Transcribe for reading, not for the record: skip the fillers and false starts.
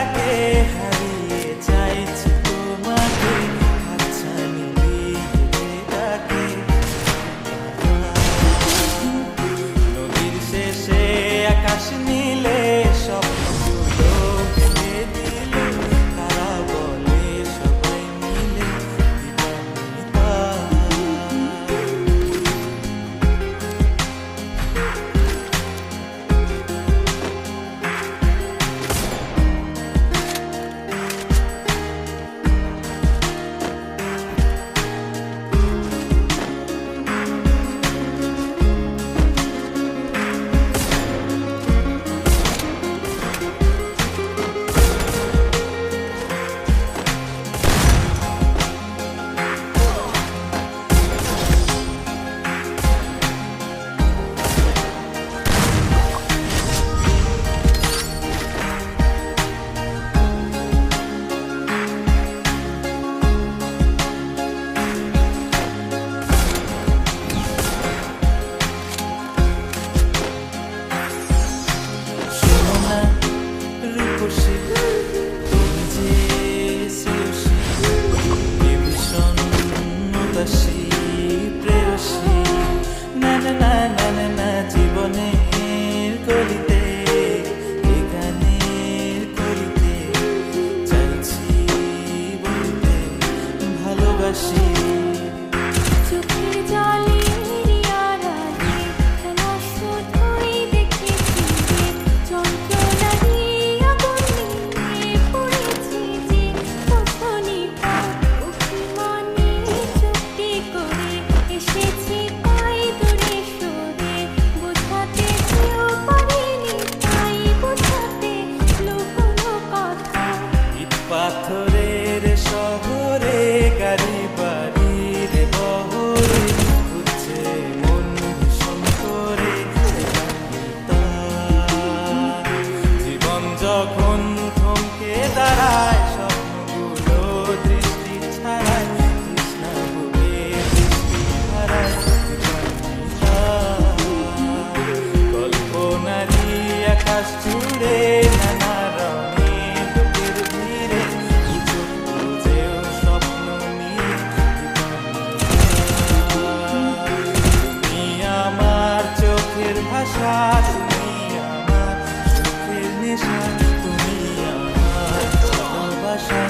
ডাকে হারিয়ে চাইছি তোমাকে, হাতছানি দিয়ে ডাকে। নদীর শেষে আকাশ নীলে স্বপ্নগুলো ফেলে দিলে, তারা বলে সবাই মিলে দিবানিতা। জীবনের কলিতে গানের কলিতে চাইছি বলতে ভালোবাসি। চোখের জলের আড়ালে খেলা শুধুই দেখেছি যে, যন্ত্রণারই আগুন নিয়ে পড়েছি যে, তখনই অভিমানে চুক্তি করে এসেছি পাই দূরে সরে, বোঝাতে চেয়েও পারিনি তাই বোঝাতে লুকোনো কথা। ইট পাথরের শহরে গাড়ি বাড়ির বহরে খুঁজছে মন ভীষণ করে একাকিতা। জীবন যখন থমকে দাঁড়ায়, স্বপ্নগুলো দৃষ্টি ছাড়ায়, তৃষ্ণা বুকে দৃষ্টি হারায় একাকিতা। কল্পনারই আকাশ জুড়ে নানা রঙের লোকের ভিড়ে, চোখ বুঝেও স্বপ্ন নিয়ে তুমি আমার চোখের ভাষা, তুমি আমার সুখের নেশা, তুমি আমার ভালোবাসা।